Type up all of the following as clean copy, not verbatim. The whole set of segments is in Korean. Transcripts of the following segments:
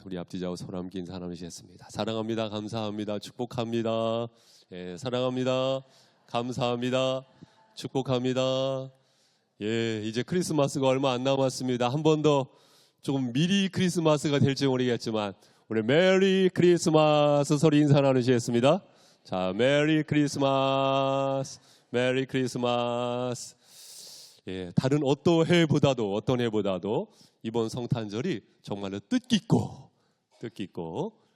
우리 앞뒤좌우 서로 함께 인사 나누시겠습니다. 사랑합니다. 감사합니다. 축복합니다. 사랑합니다. 감사합니다. 축복합니다. 이제 크리스마스가 얼마 안 남았습니다. 한 번 더 조금 미리 크리스마스가 될지 모르겠지만 우리 메리 크리스마스 소리 인사 나누시겠습니다. 자, 메리 크리스마스, 메리 크리스마스. 다른 어떤 해보다도 이번 성탄절이 정말로 뜻깊고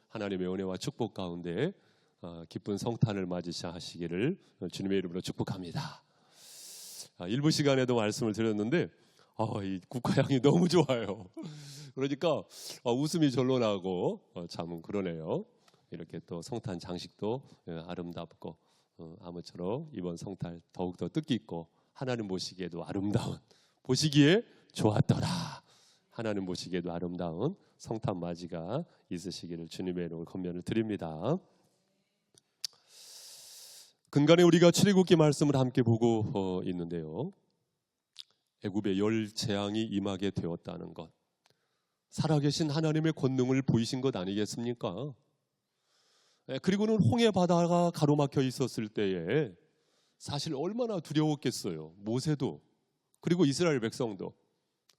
하나님의 은혜와 축복 가운데 기쁜 성탄을 맞이하시기를 주님의 이름으로 축복합니다. 일부 시간에도 말씀을 드렸는데 이 국화향이 너무 좋아요. 그러니까 웃음이 절로 나고 참 그러네요. 이렇게 또 성탄 장식도 아름답고 아무쪼록 이번 성탄 더욱더 뜻깊고 하나님 보시기에도 아름다운, 보시기에 좋았더라, 하나님 보시기에도 아름다운 성탄 맞이가 있으시기를 주님의 이름으로 권면을 드립니다. 근간에 우리가 출애굽기 말씀을 함께 보고 있는데요, 애굽의 열 재앙이 임하게 되었다는 것, 살아계신 하나님의 권능을 보이신 것 아니겠습니까? 그리고는 홍해 바다가 가로막혀 있었을 때에 사실 얼마나 두려웠겠어요. 모세도 그리고 이스라엘 백성도.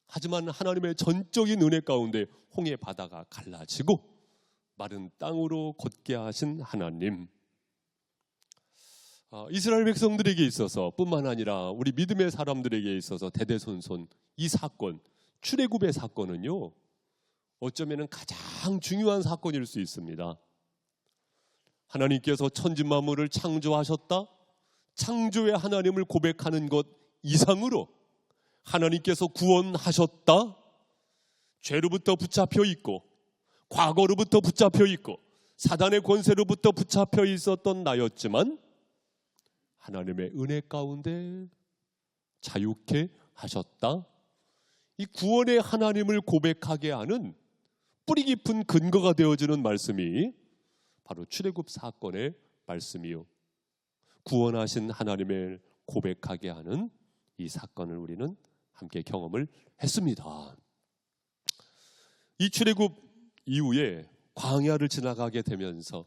하지만 하나님의 전적인 은혜 가운데 홍해 바다가 갈라지고 마른 땅으로 걷게 하신 하나님, 이스라엘 백성들에게 있어서 뿐만 아니라 우리 믿음의 사람들에게 있어서 대대손손 이 사건, 출애굽의 사건은요, 어쩌면 가장 중요한 사건일 수 있습니다. 하나님께서 천지 만물을 창조하셨다, 창조의 하나님을 고백하는 것 이상으로 하나님께서 구원하셨다, 죄로부터 붙잡혀 있고 과거로부터 붙잡혀 있고 사단의 권세로부터 붙잡혀 있었던 나였지만 하나님의 은혜 가운데 자유케 하셨다, 이 구원의 하나님을 고백하게 하는 뿌리 깊은 근거가 되어주는 말씀이 바로 출애굽 사건의 말씀이요, 구원하신 하나님을 고백하게 하는 이 사건을 우리는 함께 경험을 했습니다. 이 출애굽 이후에 광야를 지나가게 되면서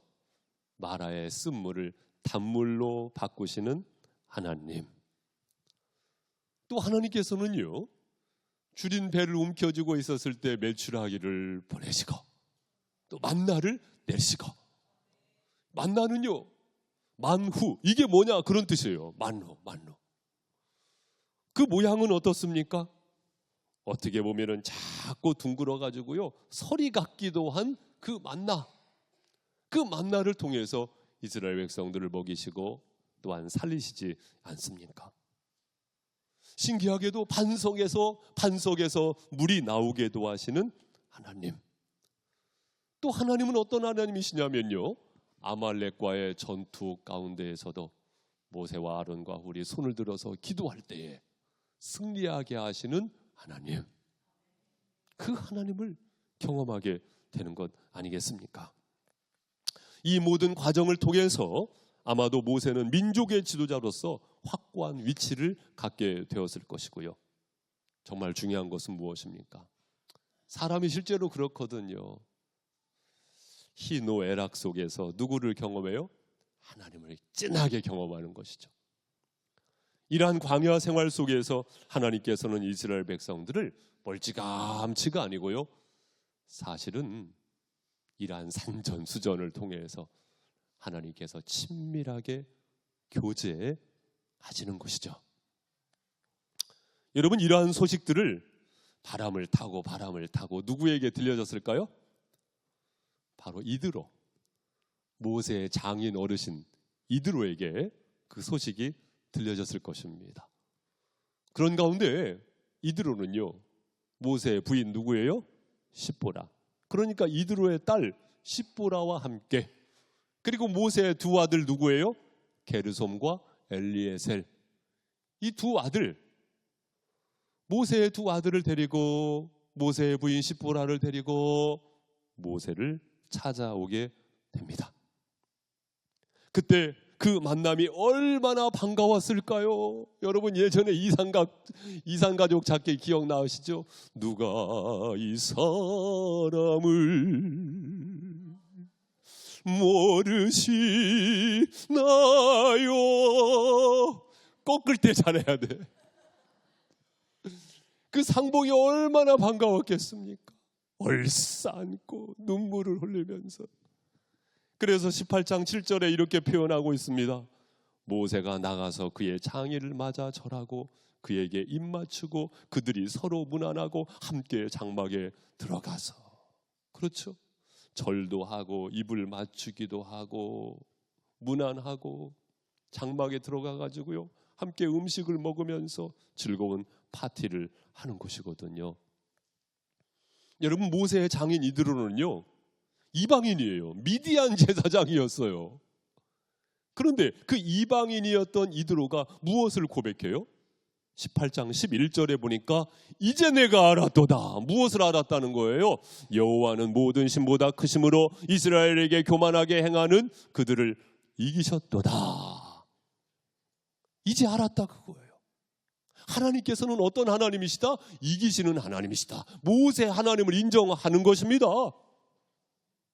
마라의 쓴물을 단물로 바꾸시는 하나님, 또 하나님께서는요, 줄인 배를 움켜쥐고 있었을 때 메추라기를 보내시고 또 만나를 내리시고, 만나는요 만후, 이게 뭐냐 그런 뜻이에요. 만후. 그 모양은 어떻습니까? 어떻게 보면은 작고 둥글어 가지고요 서리 같기도 한 그 만나, 그 만나를 통해서 이스라엘 백성들을 먹이시고 또한 살리시지 않습니까? 신기하게도 반석에서 물이 나오게도 하시는 하나님, 또 하나님은 어떤 하나님이시냐면요, 아말렉과의 전투 가운데에서도 모세와 아론과 훌이 손을 들어서 기도할 때에 승리하게 하시는 하나님, 그 하나님을 경험하게 되는 것 아니겠습니까? 이 모든 과정을 통해서 아마도 모세는 민족의 지도자로서 확고한 위치를 갖게 되었을 것이고요, 정말 중요한 것은 무엇입니까? 사람이 실제로 그렇거든요. 희노애락 속에서 누구를 경험해요? 하나님을 진하게 경험하는 것이죠. 이러한 광야 생활 속에서 하나님께서는 이스라엘 백성들을 멀찌감치가 아니고요, 사실은 이러한 산전수전을 통해서 하나님께서 친밀하게 교제하시는 것이죠. 여러분, 이러한 소식들을 바람을 타고 누구에게 들려졌을까요? 바로 이드로, 모세의 장인 어르신 이드로에게 그 소식이 들려졌을 것입니다. 그런 가운데 이드로는요, 모세의 부인 누구예요? 십보라. 그러니까 이드로의 딸 십보라와 함께, 그리고 모세의 두 아들 누구예요? 게르솜과 엘리에셀. 이 두 아들, 모세의 두 아들을 데리고 모세의 부인 십보라를 데리고 모세를 찾아오게 됩니다. 그때 그 만남이 얼마나 반가웠을까요? 여러분 예전에 이산가족 찾기 기억나시죠? 누가 이 사람을 모르시나요? 꺾을 때 잘해야 돼. 그 상봉이 얼마나 반가웠겠습니까? 얼싸안고 눈물을 흘리면서. 그래서 18장 7절에 이렇게 표현하고 있습니다. 모세가 나가서 그의 장의를 맞아 절하고 그에게 입 맞추고 그들이 서로 문안하고 함께 장막에 들어가서, 그렇죠, 절도 하고 입을 맞추기도 하고 문안하고 장막에 들어가 가지고요 함께 음식을 먹으면서 즐거운 파티를 하는 것이거든요. 여러분 모세의 장인 이드로는요 이방인이에요. 미디안 제사장이었어요. 그런데 그 이방인이었던 이드로가 무엇을 고백해요? 18장 11절에 보니까 이제 내가 알았도다. 무엇을 알았다는 거예요? 여호와는 모든 신보다 크심으로 이스라엘에게 교만하게 행하는 그들을 이기셨도다. 이제 알았다 그거예요. 하나님께서는 어떤 하나님이시다? 이기시는 하나님이시다. 모세 하나님을 인정하는 것입니다.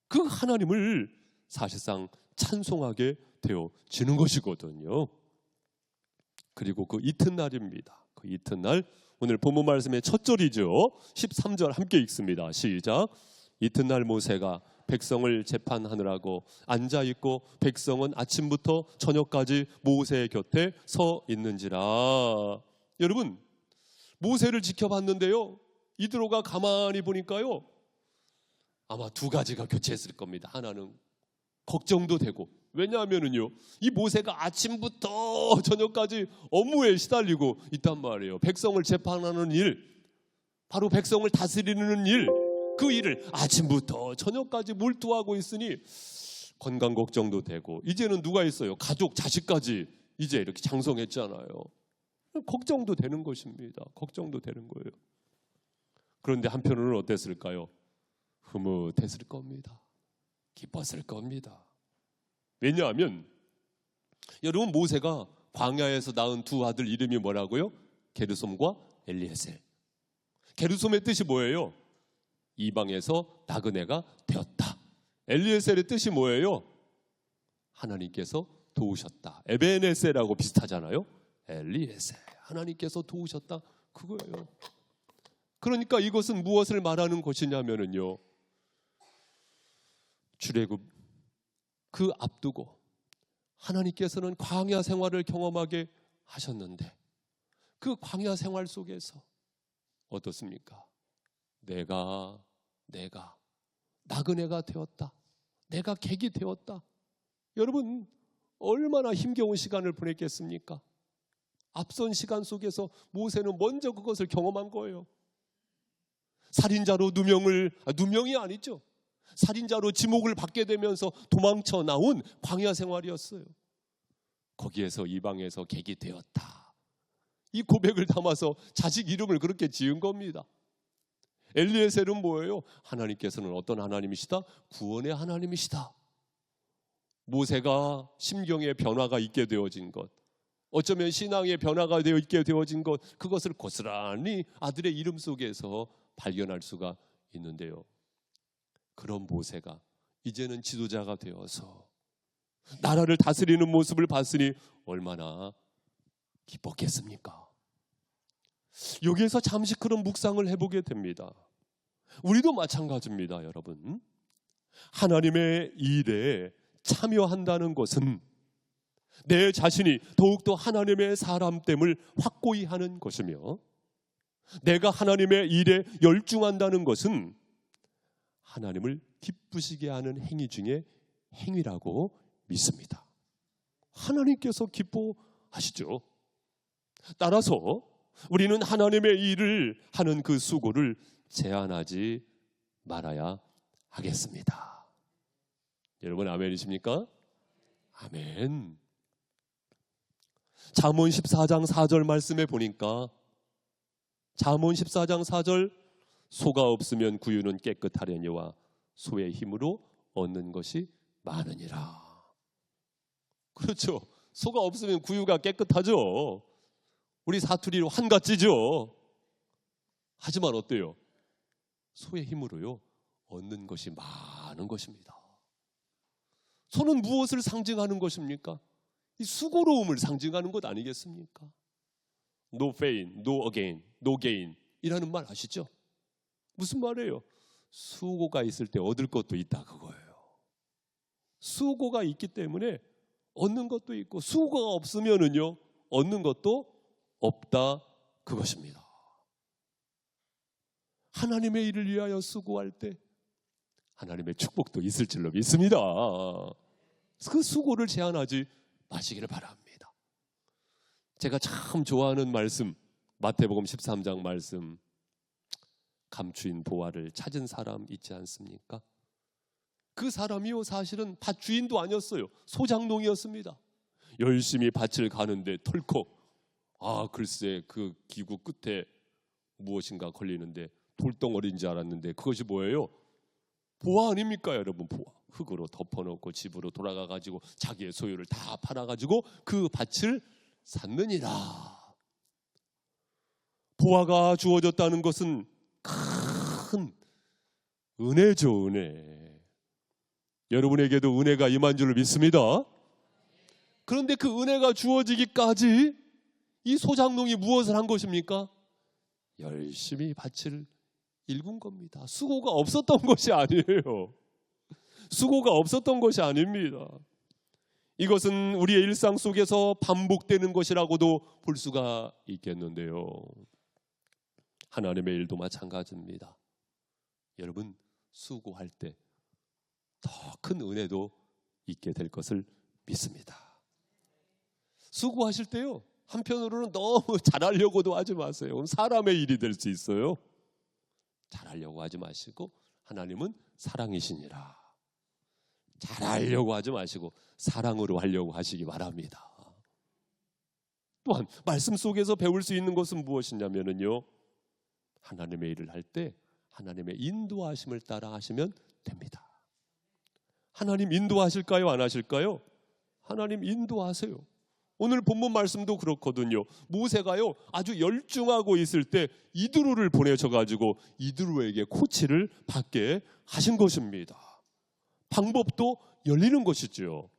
그 하나님을 사실상 찬송하게 되어지는 것이거든요. 그리고 그 이튿날입니다. 그 이튿날 오늘 본문 말씀의 첫 절이죠. 13절 함께 읽습니다. 시작. 이튿날 모세가 백성을 재판하느라고 앉아있고 백성은 아침부터 저녁까지 모세 곁에 서 있는지라. 여러분 모세를 지켜봤는데요 이드로가 가만히 보니까요 아마 두 가지가 교체했을 겁니다. 하나는 걱정도 되고, 왜냐하면은요 이 모세가 아침부터 저녁까지 업무에 시달리고 있단 말이에요. 백성을 재판하는 일, 바로 백성을 다스리는 일, 그 일을 아침부터 저녁까지 몰두하고 있으니 건강 걱정도 되고, 이제는 누가 있어요? 가족, 자식까지 이제 이렇게 장성했잖아요. 걱정도 되는 것입니다. 걱정도 되는 거예요. 그런데 한편으로는 어땠을까요? 흐뭇했을 겁니다. 기뻤을 겁니다. 왜냐하면 여러분 모세가 광야에서 낳은 두 아들 이름이 뭐라고요? 게르솜과 엘리에셀. 게르솜의 뜻이 뭐예요? 이방에서 나그네가 되었다. 엘리에셀의 뜻이 뭐예요? 하나님께서 도우셨다. 에베네셀하고 비슷하잖아요. 엘리에셀, 하나님께서 도우셨다 그거예요. 그러니까 이것은 무엇을 말하는 것이냐면요 출애굽 그 앞두고 하나님께서는 광야 생활을 경험하게 하셨는데 그 광야 생활 속에서 어떻습니까? 내가 나그네가 되었다. 내가 객이 되었다. 여러분 얼마나 힘겨운 시간을 보냈겠습니까? 앞선 시간 속에서 모세는 먼저 그것을 경험한 거예요. 살인자로 누명이 아니죠. 살인자로 지목을 받게 되면서 도망쳐 나온 광야 생활이었어요. 거기에서 이방에서 객이 되었다. 이 고백을 담아서 자식 이름을 그렇게 지은 겁니다. 엘리에셀은 뭐예요? 하나님께서는 어떤 하나님이시다? 구원의 하나님이시다. 모세가 심경의 변화가 있게 되어진 것, 어쩌면 신앙의 변화가 있게 되어진 것, 그것을 고스란히 아들의 이름 속에서 발견할 수가 있는데요. 그런 모세가 이제는 지도자가 되어서 나라를 다스리는 모습을 봤으니 얼마나 기뻤겠습니까? 여기에서 잠시 그런 묵상을 해보게 됩니다. 우리도 마찬가지입니다, 여러분. 하나님의 일에 참여한다는 것은 내 자신이 더욱더 하나님의 사람됨을 확고히 하는 것이며, 내가 하나님의 일에 열중한다는 것은 하나님을 기쁘시게 하는 행위 중에 행위라고 믿습니다. 하나님께서 기뻐하시죠. 따라서 우리는 하나님의 일을 하는 그 수고를 제한하지 말아야 하겠습니다. 여러분 아멘이십니까? 아멘. 잠언 14장 4절 말씀에 보니까 잠언 14장 4절 소가 없으면 구유는 깨끗하려니와 소의 힘으로 얻는 것이 많으니라. 그렇죠. 소가 없으면 구유가 깨끗하죠. 우리 사투리로 한가지죠. 하지만 어때요? 소의 힘으로요 얻는 것이 많은 것입니다. 소는 무엇을 상징하는 것입니까? 이 수고로움을 상징하는 것 아니겠습니까? No pain, no gain, no gain 이라는 말 아시죠? 무슨 말이에요? 수고가 있을 때 얻을 것도 있다 그거예요. 수고가 있기 때문에 얻는 것도 있고 수고가 없으면은요 얻는 것도 없다 그것입니다. 하나님의 일을 위하여 수고할 때 하나님의 축복도 있을 줄로 믿습니다. 그 수고를 제한하지 마시기를 바랍니다. 제가 참 좋아하는 말씀, 마태복음 13장 말씀, 감추인 보화를 찾은 사람 있지 않습니까? 그 사람이요 사실은 밭 주인도 아니었어요. 소장농이었습니다. 열심히 밭을 가는데 털컥 글쎄 그 기구 끝에 무엇인가 걸리는데 돌덩어리인 줄 알았는데 그것이 뭐예요? 보화 아닙니까 여러분? 보화. 흙으로 덮어놓고 집으로 돌아가가지고 자기의 소유를 다 팔아가지고 그 밭을 샀느니라. 보화가 주어졌다는 것은 큰 은혜죠. 은혜. 여러분에게도 은혜가 임한 줄을 믿습니다. 그런데 그 은혜가 주어지기까지 이 소장농이 무엇을 한 것입니까? 열심히 밭을 일군 겁니다. 수고가 없었던 것이 아니에요. 수고가 없었던 것이 아닙니다. 이것은 우리의 일상 속에서 반복되는 것이라고도 볼 수가 있겠는데요. 하나님의 일도 마찬가지입니다. 여러분 수고할 때 더 큰 은혜도 있게 될 것을 믿습니다. 수고하실 때요 한편으로는 너무 잘하려고도 하지 마세요. 사람의 일이 될 수 있어요. 잘하려고 하지 마시고 하나님은 사랑이시니라. 잘하려고 하지 마시고 사랑으로 하려고 하시기 바랍니다. 또한 말씀 속에서 배울 수 있는 것은 무엇이냐면요 하나님의 일을 할 때 하나님의 인도하심을 따라 하시면 됩니다. 하나님 인도하실까요? 안 하실까요? 하나님 인도하세요. 오늘 본문 말씀도 그렇거든요. 모세가요 아주 열중하고 있을 때 이드로를 보내셔가지고 이드로에게 코치를 받게 하신 것입니다. 방법도 열리는 것이죠.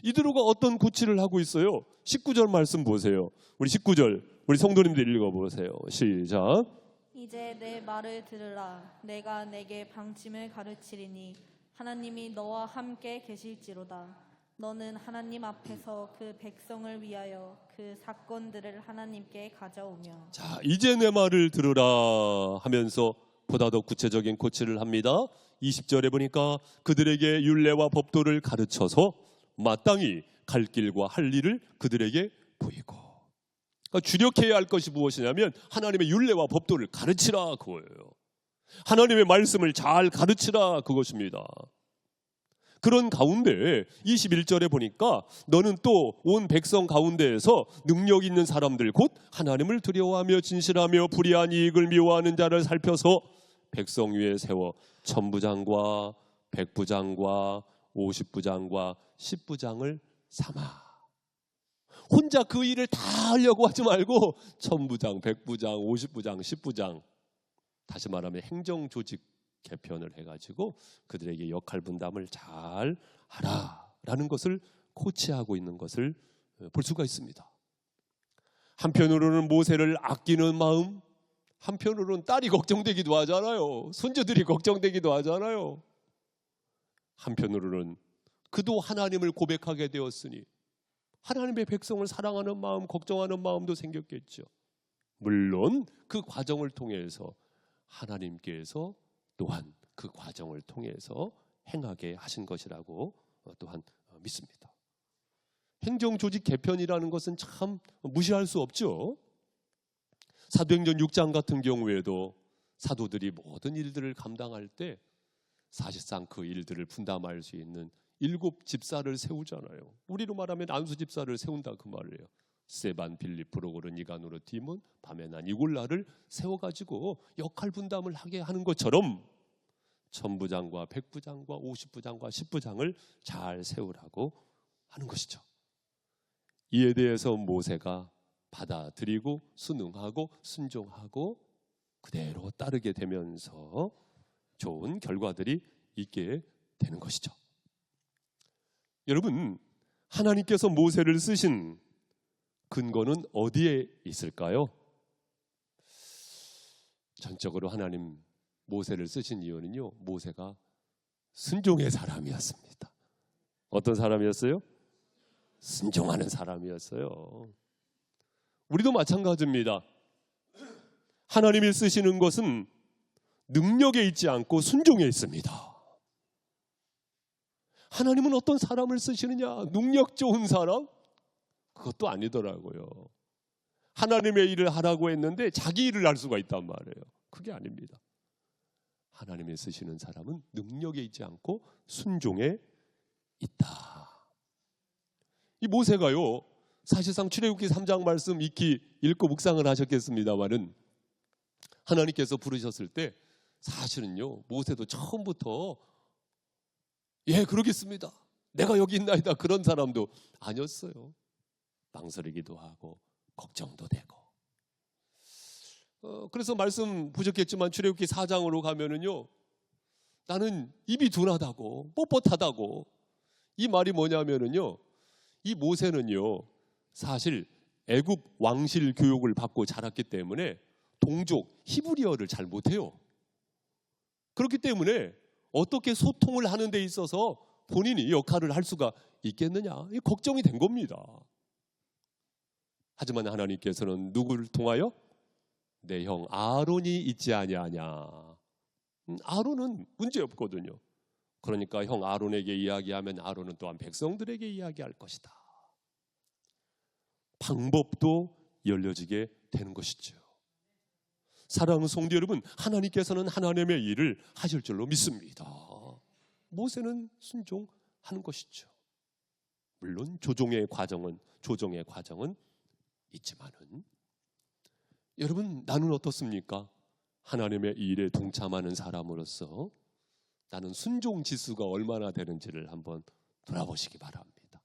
이드로가 어떤 코치를 하고 있어요? 19절 말씀 보세요. 우리 19절 우리 성도님들 읽어보세요. 시작. 이제 내 말을 들으라. 내가 내게 방침을 가르치리니 하나님이 너와 함께 계실지로다. 너는 하나님 앞에서 그 백성을 위하여 그 사건들을 하나님께 가져오며. 자, 이제 내 말을 들으라 하면서 보다 더 구체적인 코치를 합니다. 20절에 보니까 그들에게 율례와 법도를 가르쳐서 마땅히 갈 길과 할 일을 그들에게 보이고. 그러니까 주력해야 할 것이 무엇이냐면 하나님의 율례와 법도를 가르치라 그거예요. 하나님의 말씀을 잘 가르치라 그것입니다. 그런 가운데 21절에 보니까 너는 또 온 백성 가운데에서 능력 있는 사람들 곧 하나님을 두려워하며 진실하며 불의한 이익을 미워하는 자를 살펴서 백성 위에 세워 천부장과 백부장과 50부장과 10부장을 삼아. 혼자 그 일을 다 하려고 하지 말고 천부장, 백부장, 50부장, 10부장 다시 말하면 행정조직 개편을 해가지고 그들에게 역할 분담을 잘 하라라는 것을 코치하고 있는 것을 볼 수가 있습니다. 한편으로는 모세를 아끼는 마음, 한편으로는 딸이 걱정되기도 하잖아요. 손주들이 걱정되기도 하잖아요. 한편으로는 그도 하나님을 고백하게 되었으니 하나님의 백성을 사랑하는 마음, 걱정하는 마음도 생겼겠죠. 물론 그 과정을 통해서 하나님께서 또한 그 과정을 통해서 행하게 하신 것이라고 또한 믿습니다. 행정조직 개편이라는 것은 참 무시할 수 없죠. 사도행전 6장 같은 경우에도 사도들이 모든 일들을 감당할 때 사실상 그 일들을 분담할 수 있는 7 집사를 세우잖아요. 우리로 말하면 안수 집사를 세운다 그 말이에요. 세반, 빌립, 프로고르, 니가노르, 디몬, 바메나, 니골라를 세워가지고 역할 분담을 하게 하는 것처럼 천부장과 백부장과 50부장과 10부장을 잘 세우라고 하는 것이죠. 이에 대해서 모세가 받아들이고 순응하고 순종하고 그대로 따르게 되면서 좋은 결과들이 있게 되는 것이죠. 여러분, 하나님께서 모세를 쓰신 근거는 어디에 있을까요? 전적으로 하나님 모세를 쓰신 이유는요, 모세가 순종의 사람이었습니다. 어떤 사람이었어요? 순종하는 사람이었어요. 우리도 마찬가지입니다. 하나님이 쓰시는 것은 능력에 있지 않고 순종에 있습니다. 하나님은 어떤 사람을 쓰시느냐? 능력 좋은 사람? 그것도 아니더라고요. 하나님의 일을 하라고 했는데 자기 일을 할 수가 있단 말이에요. 그게 아닙니다. 하나님이 쓰시는 사람은 능력에 있지 않고 순종에 있다. 이 모세가요, 사실상 출애굽기 3장 말씀 익히 읽고 묵상을 하셨겠습니다마는 하나님께서 부르셨을 때 사실은요, 모세도 처음부터 예, 그러겠습니다, 내가 여기 있나이다, 그런 사람도 아니었어요. 망설이기도 하고 걱정도 되고. 그래서 말씀 보셨겠지만 출애굽기 4장으로 가면은요, 나는 입이 둔하다고 뻣뻣하다고. 이 말이 뭐냐면은요, 이 모세는요, 사실 애굽 왕실 교육을 받고 자랐기 때문에 동족 히브리어를 잘 못해요. 그렇기 때문에 어떻게 소통을 하는 데 있어서 본인이 역할을 할 수가 있겠느냐, 이 걱정이 된 겁니다. 하지만 하나님께서는 누구를 통하여? 내 형 아론이 있지 아니하냐. 아론은 문제 없거든요. 그러니까 형 아론에게 이야기하면 아론은 또한 백성들에게 이야기할 것이다. 방법도 열려지게 되는 것이죠. 사랑하는 성도 여러분, 하나님께서는 하나님의 일을 하실 줄로 믿습니다. 모세는 순종하는 것이죠. 물론 조정의 과정은 있지만은, 여러분, 나는 어떻습니까? 하나님의 일에 동참하는 사람으로서 나는 순종 지수가 얼마나 되는지를 한번 돌아보시기 바랍니다.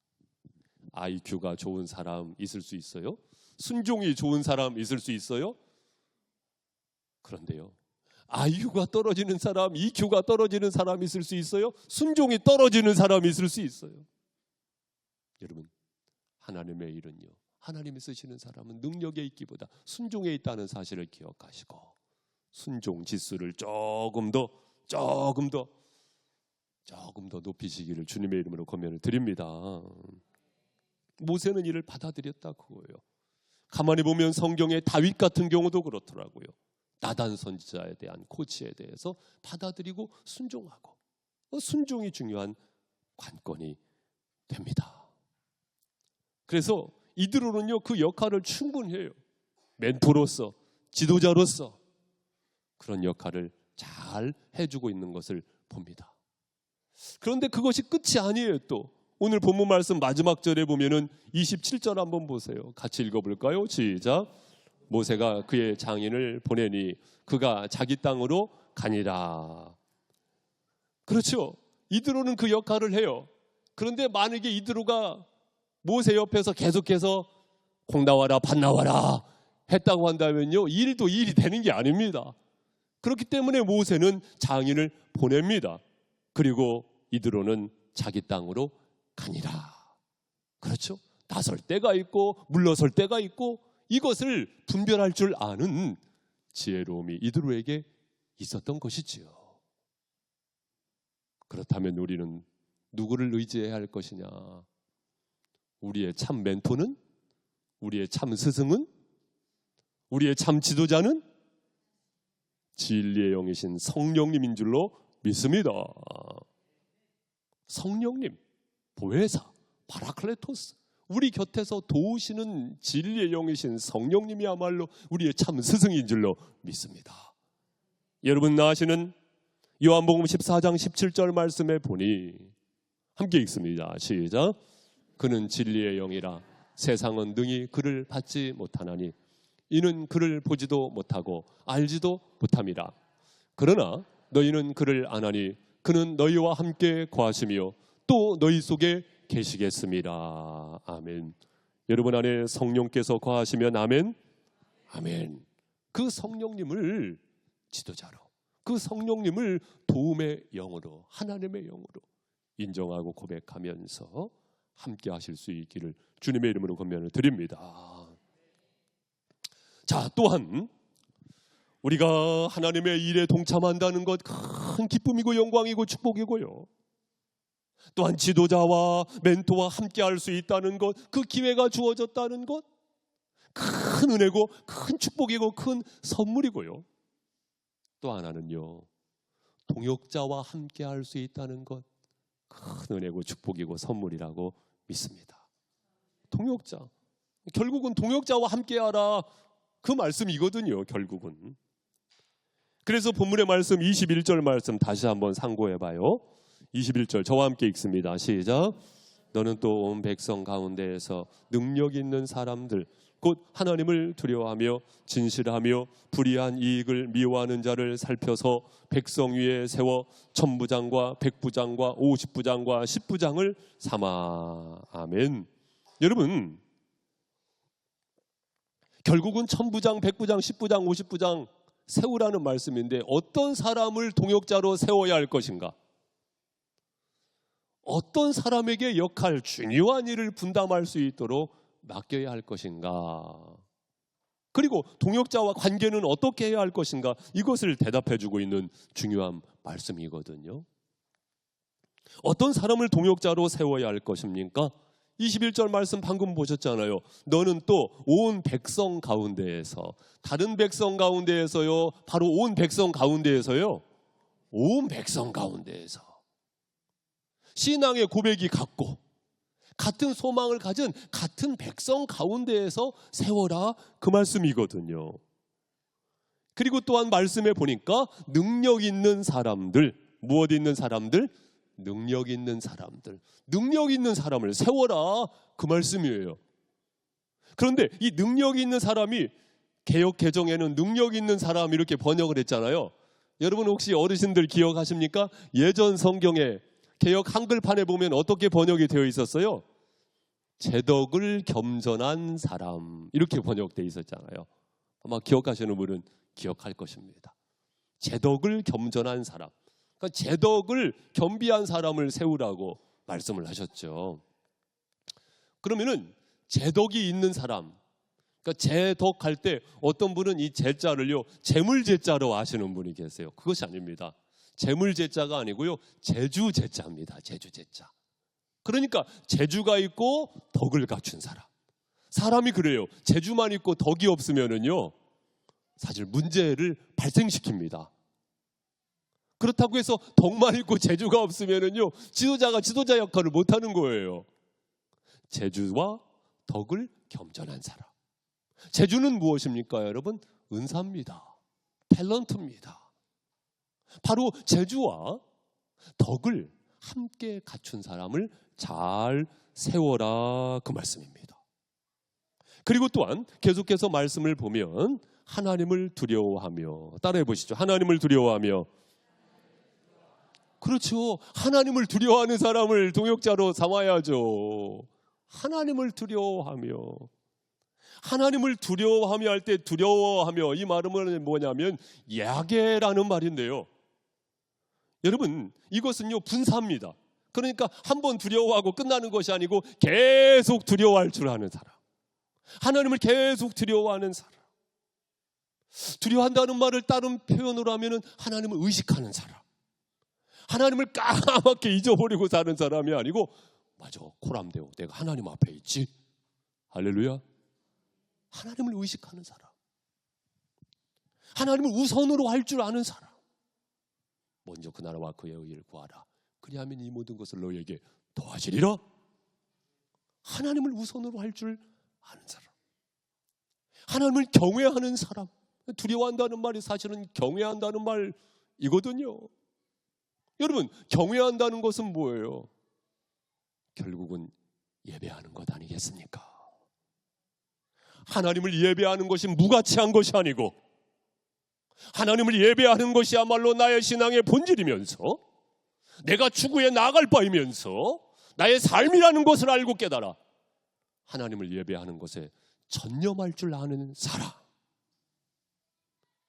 IQ가 좋은 사람 있을 수 있어요? 순종이 좋은 사람 있을 수 있어요? 그런데요, IQ가 떨어지는 사람, EQ가 떨어지는 사람 있을 수 있어요? 순종이 떨어지는 사람 있을 수 있어요. 여러분, 하나님의 일은요, 하나님이 쓰시는 사람은 능력에 있기보다 순종에 있다는 사실을 기억하시고 순종 지수를 조금 더 높이시기를 주님의 이름으로 권면을 드립니다. 모세는 이를 받아들였다 그거예요. 가만히 보면 성경의 다윗 같은 경우도 그렇더라고요. 나단 선지자에 대한 코치에 대해서 받아들이고 순종하고, 순종이 중요한 관건이 됩니다. 그래서 이들로는요, 그 역할을 충분히 해요. 멘토로서, 지도자로서 그런 역할을 잘 해주고 있는 것을 봅니다. 그런데 그것이 끝이 아니에요. 또 오늘 본문 말씀 마지막 절에 보면은 27절 한번 보세요. 같이 읽어볼까요? 시작. 모세가 그의 장인을 보내니 그가 자기 땅으로 가니라. 그렇죠. 이드로는 그 역할을 해요. 그런데 만약에 이드로가 모세 옆에서 계속해서 콩 나와라 밭 나와라 했다고 한다면요, 일도 일이 되는 게 아닙니다. 그렇기 때문에 모세는 장인을 보냅니다. 그리고 이드로는 자기 땅으로 가니라. 그렇죠. 나설 때가 있고 물러설 때가 있고 이것을 분별할 줄 아는 지혜로움이 이드로에게 있었던 것이지요. 그렇다면 우리는 누구를 의지해야 할 것이냐? 우리의 참 멘토는? 우리의 참 스승은? 우리의 참 지도자는? 진리의 영이신 성령님인 줄로 믿습니다. 성령님, 보혜사, 파라클레토스, 우리 곁에서 도우시는 진리의 영이신 성령님이야말로 우리의 참 스승인 줄로 믿습니다. 여러분 아시는 요한복음 14장 17절 말씀에 보니 함께 읽습니다. 시작. 그는 진리의 영이라 세상은 능히 그를 받지 못하나니 이는 그를 보지도 못하고 알지도 못함이라. 그러나 너희는 그를 아나니 그는 너희와 함께 거하시며 또 너희 속에 계시겠습니다. 아멘. 여러분 안에 성령께서 거하시면 아멘. 아멘. 그 성령님을 지도자로, 그 성령님을 도움의 영으로, 하나님의 영으로 인정하고 고백하면서 함께 하실 수 있기를 주님의 이름으로 권면을 드립니다. 자, 또한 우리가 하나님의 일에 동참한다는 것 큰 기쁨이고 영광이고 축복이고요. 또한 지도자와 멘토와 함께 할 수 있다는 것, 그 기회가 주어졌다는 것, 큰 은혜고 큰 축복이고 큰 선물이고요. 또 하나는요, 동역자와 함께 할 수 있다는 것, 큰 은혜고 축복이고 선물이라고 믿습니다. 동역자, 결국은 동역자와 함께하라, 그 말씀이거든요. 결국은. 그래서 본문의 말씀 21절 말씀 다시 한번 상고해봐요. 21절 저와 함께 읽습니다. 시작. 너는 또 온 백성 가운데에서 능력 있는 사람들, 곧 하나님을 두려워하며 진실하며 불의한 이익을 미워하는 자를 살펴서 백성 위에 세워 천부장과 백부장과 50부장과 10부장을 삼아. 아멘. 여러분, 결국은 천부장, 백부장, 10부장, 50부장 세우라는 말씀인데, 어떤 사람을 동역자로 세워야 할 것인가? 어떤 사람에게 역할, 중요한 일을 분담할 수 있도록 맡겨야 할 것인가? 그리고 동역자와 관계는 어떻게 해야 할 것인가? 이것을 대답해주고 있는 중요한 말씀이거든요. 어떤 사람을 동역자로 세워야 할 것입니까? 21절 말씀 방금 보셨잖아요. 너는 또 온 백성 가운데에서, 다른 백성 가운데에서요, 바로 온 백성 가운데에서요, 온 백성 가운데에서 신앙의 고백이 같고 같은 소망을 가진 같은 백성 가운데에서 세워라, 그 말씀이거든요. 그리고 또한 말씀에 보니까 능력 있는 사람들, 무엇 있는 사람들? 능력 있는 사람들, 능력 있는 사람을 세워라, 그 말씀이에요. 그런데 이 능력 있는 사람이 개역 개정에는 능력 있는 사람 이렇게 번역을 했잖아요. 여러분 혹시 어르신들 기억하십니까? 예전 성경에 개역 한글판에 보면 어떻게 번역이 되어 있었어요? 제덕을 겸전한 사람, 이렇게 번역되어 있었잖아요. 아마 기억하시는 분은 기억할 것입니다. 제덕을 겸전한 사람, 그러니까 제덕을 겸비한 사람을 세우라고 말씀을 하셨죠. 그러면은 제덕이 있는 사람, 그러니까 제덕할 때 어떤 분은 이 제자를요, 재물제자로 아시는 분이 계세요. 그것이 아닙니다. 재물제자가 아니고요, 제주제자입니다. 제주제자. 그러니까 재주가 있고 덕을 갖춘 사람. 사람이 그래요. 재주만 있고 덕이 없으면은요, 사실 문제를 발생시킵니다. 그렇다고 해서 덕만 있고 재주가 없으면은요, 지도자가 지도자 역할을 못하는 거예요. 재주와 덕을 겸전한 사람. 재주는 무엇입니까, 여러분? 은사입니다. 탤런트입니다. 바로 재주와 덕을 함께 갖춘 사람을 잘 세워라, 그 말씀입니다. 그리고 또한 계속해서 말씀을 보면 하나님을 두려워하며, 따라해 보시죠. 하나님을 두려워하며. 그렇죠. 하나님을 두려워하는 사람을 동역자로 삼아야죠. 하나님을 두려워하며. 하나님을 두려워하며 할 때, 두려워하며, 이 말은 뭐냐면 야게라는 말인데요. 여러분, 이것은요, 분사입니다. 그러니까 한 번 두려워하고 끝나는 것이 아니고 계속 두려워할 줄 아는 사람, 하나님을 계속 두려워하는 사람. 두려워한다는 말을 다른 표현으로 하면은 하나님을 의식하는 사람, 하나님을 까맣게 잊어버리고 사는 사람이 아니고, 맞아, 코람데오, 내가 하나님 앞에 있지, 할렐루야. 하나님을 의식하는 사람, 하나님을 우선으로 할 줄 아는 사람. 먼저 그 나라와 그의 의를 구하라, 그리하면 이 모든 것을 너희에게 더하시리라. 하나님을 우선으로 할 줄 아는 사람, 하나님을 경외하는 사람. 두려워한다는 말이 사실은 경외한다는 말이거든요. 여러분, 경외한다는 것은 뭐예요? 결국은 예배하는 것 아니겠습니까? 하나님을 예배하는 것이 무가치한 것이 아니고, 하나님을 예배하는 것이야말로 나의 신앙의 본질이면서, 내가 추구해 나아갈 바이면서 나의 삶이라는 것을 알고 깨달아 하나님을 예배하는 것에 전념할 줄 아는 사람,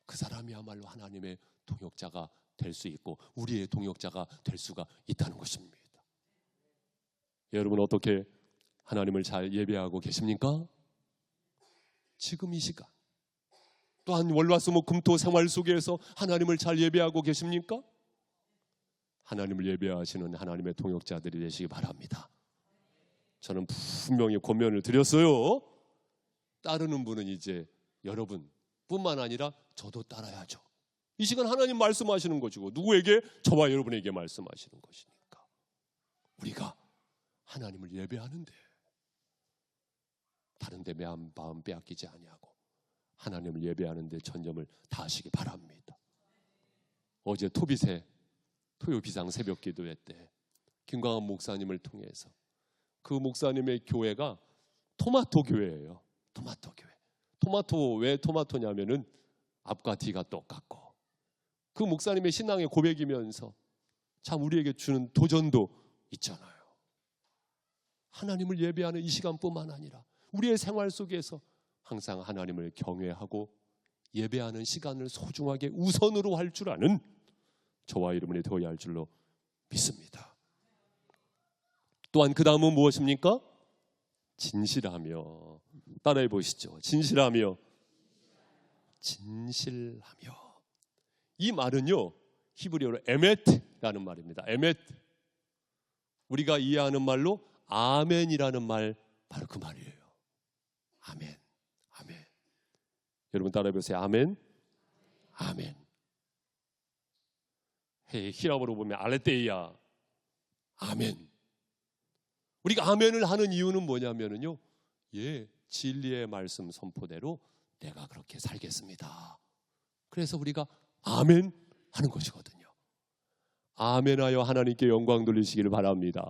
그 사람이야말로 하나님의 동역자가 될 수 있고 우리의 동역자가 될 수가 있다는 것입니다. 여러분 어떻게 하나님을 잘 예배하고 계십니까? 지금 이 시간 또한 월화수목금토 생활 속에서 하나님을 잘 예배하고 계십니까? 하나님을 예배하시는 하나님의 동역자들이 되시기 바랍니다. 저는 분명히 권면을 드렸어요. 따르는 분은 이제 여러분뿐만 아니라 저도 따라야죠. 이 시간 하나님 말씀하시는 것이고 누구에게? 저와 여러분에게 말씀하시는 것이니까 우리가 하나님을 예배하는데 다른 데 마음 빼앗기지 아니하고 하나님을 예배하는 데 전념을 다하시기 바랍니다. 어제 토빗의 토요 비상 새벽 기도회 때 김광환 목사님을 통해서 그 목사님의 교회가 토마토 교회예요. 토마토 교회. 토마토, 왜 토마토냐면은 앞과 뒤가 똑같고 그 목사님의 신앙의 고백이면서 참 우리에게 주는 도전도 있잖아요. 하나님을 예배하는 이 시간뿐만 아니라 우리의 생활 속에서 항상 하나님을 경외하고 예배하는 시간을 소중하게 우선으로 할 줄 아는 저와 여러분이 되어야 할 줄로 믿습니다. 또한 그 다음은 무엇입니까? 진실하며. 따라해 보시죠. 진실하며. 진실하며. 이 말은요 히브리어로 에메트라는 말입니다. 에메트. 우리가 이해하는 말로 아멘이라는 말, 바로 그 말이에요. 아멘. 아멘. 여러분 따라해 보세요. 아멘. 아멘. 히라보로 보면 알레테이야. 아멘. 우리가 아멘을 하는 이유는 뭐냐면요, 진리의 말씀 선포대로 내가 그렇게 살겠습니다. 그래서 우리가 아멘 하는 것이거든요. 아멘하여 하나님께 영광 돌리시기를 바랍니다.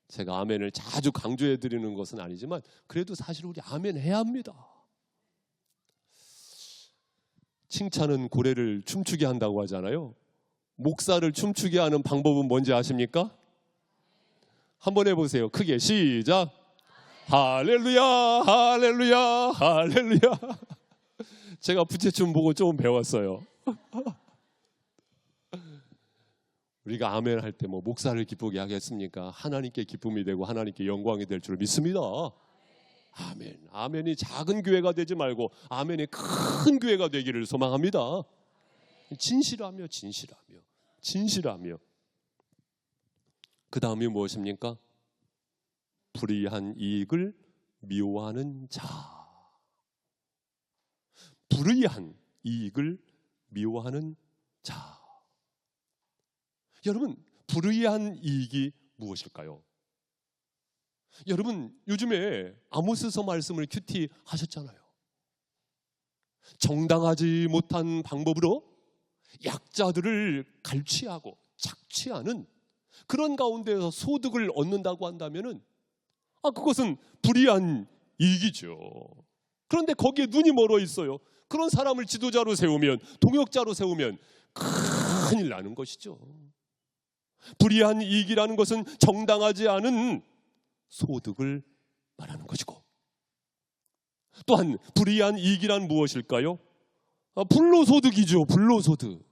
제가 아멘을 자주 강조해 드리는 것은 아니지만 그래도 사실 우리 아멘 해야 합니다. 칭찬은 고래를 춤추게 한다고 하잖아요. 목사를 춤추게 하는 방법은 뭔지 아십니까? 한번 해보세요. 크게 시작. 할렐루야, 할렐루야, 할렐루야. 제가 부채춤 보고 조금 배웠어요. 우리가 아멘 할 때 뭐 목사를 기쁘게 하겠습니까? 하나님께 기쁨이 되고 하나님께 영광이 될 줄 믿습니다. 아멘. 아멘이 작은 교회가 되지 말고 아멘이 큰 교회가 되기를 소망합니다. 진실하며, 진실하며, 진실하며. 그 다음이 무엇입니까? 불의한 이익을 미워하는 자. 불의한 이익을 미워하는 자. 여러분, 불의한 이익이 무엇일까요? 여러분, 요즘에 아모스서 말씀을 큐티 하셨잖아요. 정당하지 못한 방법으로 약자들을 갈취하고 착취하는 그런 가운데서 소득을 얻는다고 한다면은 그것은 불의한 이익이죠. 그런데 거기에 눈이 멀어 있어요. 그런 사람을 지도자로 세우면, 동역자로 세우면 큰일 나는 것이죠. 불의한 이익이라는 것은 정당하지 않은 소득을 말하는 것이고, 또한 불의한 이익이란 무엇일까요? 불로소득이죠. 불로소득.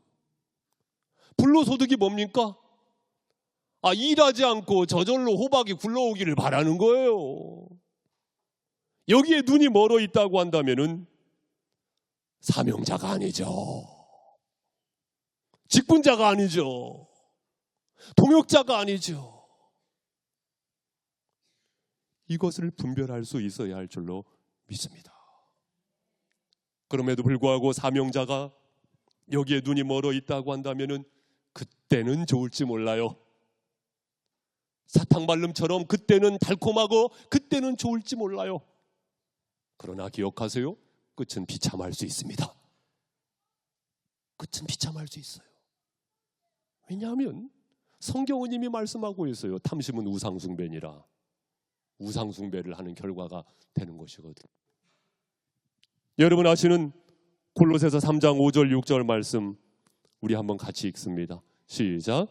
불로소득이 뭡니까? 일하지 않고 저절로 호박이 굴러오기를 바라는 거예요. 여기에 눈이 멀어 있다고 한다면은 사명자가 아니죠. 직분자가 아니죠. 동역자가 아니죠. 이것을 분별할 수 있어야 할 줄로 믿습니다. 그럼에도 불구하고 사명자가 여기에 눈이 멀어 있다고 한다면은 그때는 좋을지 몰라요. 사탕발름처럼 그때는 달콤하고 그때는 좋을지 몰라요. 그러나 기억하세요. 끝은 비참할 수 있습니다. 끝은 비참할 수 있어요. 왜냐하면 성경은 이미 말씀하고 있어요. 탐심은 우상숭배니라. 우상숭배를 하는 결과가 되는 것이거든요. 여러분 아시는 골로새서 3장 5절 6절 말씀 우리 한번 같이 읽습니다. 시작.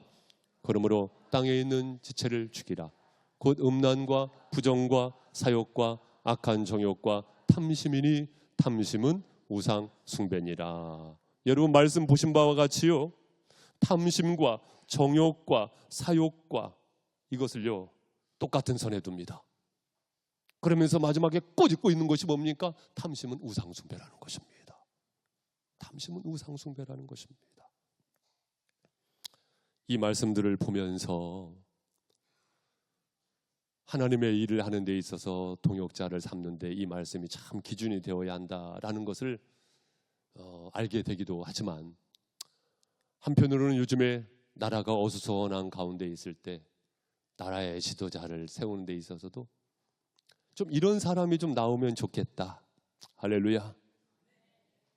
그러므로 땅에 있는 지체를 죽이라. 곧 음란과 부정과 사욕과 악한 정욕과 탐심이니 탐심은 우상 숭배니라. 여러분 말씀 보신 바와 같이요, 탐심과 정욕과 사욕과 이것을요 똑같은 선에 둡니다. 그러면서 마지막에 꼬집고 있는 것이 뭡니까? 탐심은 우상 숭배라는 것입니다. 탐심은 우상 숭배라는 것입니다. 이 말씀들을 보면서 하나님의 일을 하는 데 있어서 동역자를 삼는 데 이 말씀이 참 기준이 되어야 한다라는 것을 알게 되기도 하지만, 한편으로는 요즘에 나라가 어수선한 가운데 있을 때 나라의 지도자를 세우는 데 있어서도 좀 이런 사람이 좀 나오면 좋겠다. 할렐루야.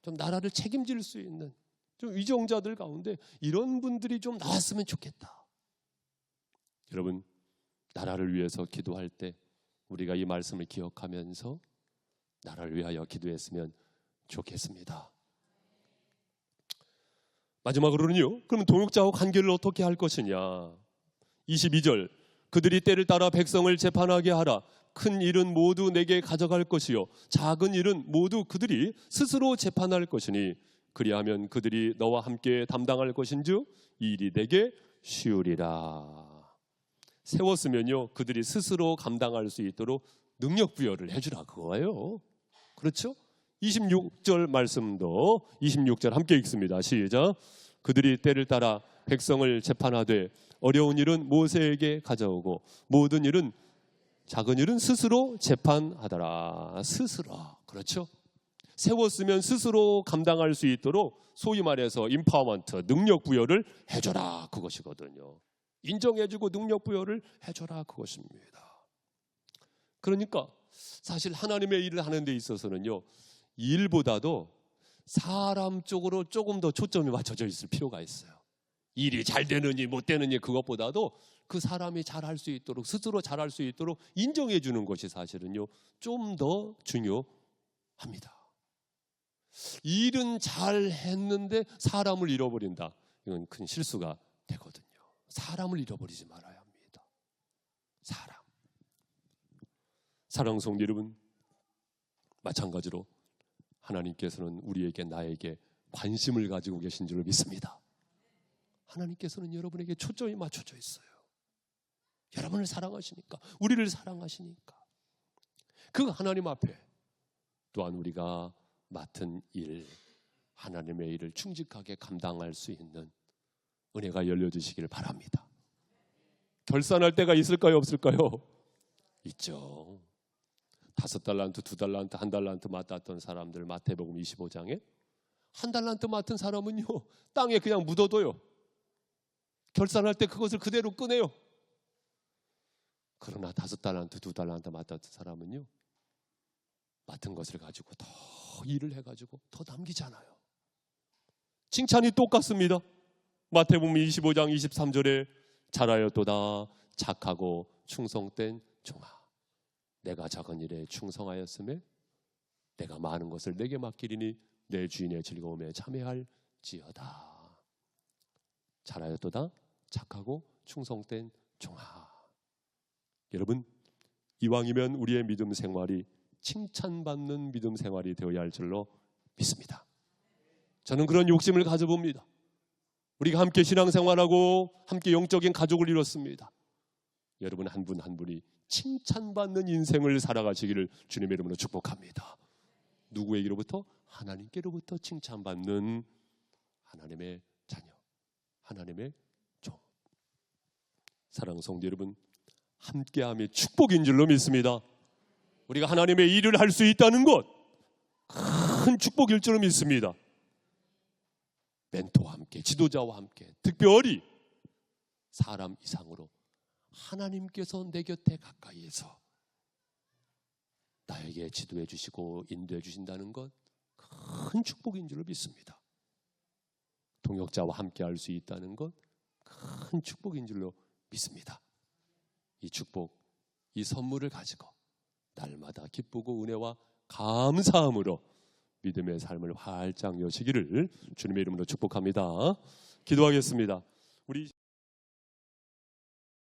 좀 나라를 책임질 수 있는 좀 위정자들 가운데 이런 분들이 좀 나왔으면 좋겠다. 여러분, 나라를 위해서 기도할 때 우리가 이 말씀을 기억하면서 나라를 위하여 기도했으면 좋겠습니다. 마지막으로는요, 그럼 동역자와 관계를 어떻게 할 것이냐. 22절, 그들이 때를 따라 백성을 재판하게 하라. 큰 일은 모두 내게 가져갈 것이요 작은 일은 모두 그들이 스스로 재판할 것이니 그리하면 그들이 너와 함께 담당할 것인즉 이 일이 내게 쉬우리라. 세웠으면요 그들이 스스로 감당할 수 있도록 능력 부여를 해주라 그거예요. 그렇죠? 26절 말씀도 26절 함께 읽습니다. 시작. 그들이 때를 따라 백성을 재판하되 어려운 일은 모세에게 가져오고 모든 일은 작은 일은 스스로 재판하더라. 스스로. 그렇죠? 세웠으면 스스로 감당할 수 있도록 소위 말해서 임파워먼트, 능력 부여를 해줘라 그것이거든요. 인정해주고 능력 부여를 해줘라 그것입니다. 그러니까 사실 하나님의 일을 하는 데 있어서는요 일보다도 사람 쪽으로 조금 더 초점이 맞춰져 있을 필요가 있어요. 일이 잘 되느니 못 되느니 그것보다도 그 사람이 잘할 수 있도록 스스로 잘할 수 있도록 인정해 주는 것이 사실은요 좀 더 중요합니다. 일은 잘 했는데 사람을 잃어버린다. 이건 큰 실수가 되거든요. 사람을 잃어버리지 말아야 합니다. 사랑하는 성도 여러분, 마찬가지로 하나님께서는 우리에게 나에게 관심을 가지고 계신 줄로 믿습니다. 하나님께서는 여러분에게 초점이 맞춰져 있어요. 여러분을 사랑하시니까, 우리를 사랑하시니까 그 하나님 앞에 또한 우리가 맡은 일, 하나님의 일을 충직하게 감당할 수 있는 은혜가 열려주시기를 바랍니다. 결산할 때가 있을까요? 없을까요? 있죠. 5달란트, 2달란트, 1달란트 맡았던 사람들 마태복음 25장에 1달란트 맡은 사람은요 땅에 그냥 묻어둬요. 결산할 때 그것을 그대로 꺼내요. 그러나 5달란트, 2달란트 맡았던 사람은요 맡은 것을 가지고 더 일을 해가지고 더 남기잖아요. 칭찬이 똑같습니다. 마태복음 25장 23절에 잘하였도다 착하고 충성된 종아, 내가 작은 일에 충성하였음에 내가 많은 것을 내게 맡기리니 내 주인의 즐거움에 참여할지어다. 잘하였도다 착하고 충성된 종아. 여러분, 이왕이면 우리의 믿음 생활이 칭찬받는 믿음 생활이 되어야 할 줄로 믿습니다. 저는 그런 욕심을 가져봅니다. 우리가 함께 신앙생활하고 함께 영적인 가족을 이뤘습니다. 여러분 한 분 한 분이 칭찬받는 인생을 살아가시기를 주님의 이름으로 축복합니다. 누구에게로부터? 하나님께로부터 칭찬받는 하나님의 자녀, 하나님의 종. 사랑하는 성도 여러분, 함께함이 축복인 줄로 믿습니다. 우리가 하나님의 일을 할 수 있다는 것 큰 축복일 줄로 믿습니다. 멘토와 함께, 지도자와 함께, 특별히 사람 이상으로 하나님께서 내 곁에 가까이에서 나에게 지도해 주시고 인도해 주신다는 것 큰 축복인 줄로 믿습니다. 동역자와 함께 할 수 있다는 것 큰 축복인 줄로 믿습니다. 이 축복, 이 선물을 가지고 날마다 기쁘고 은혜와 감사함으로 믿음의 삶을 활짝 여시기를 주님의 이름으로 축복합니다. 기도하겠습니다.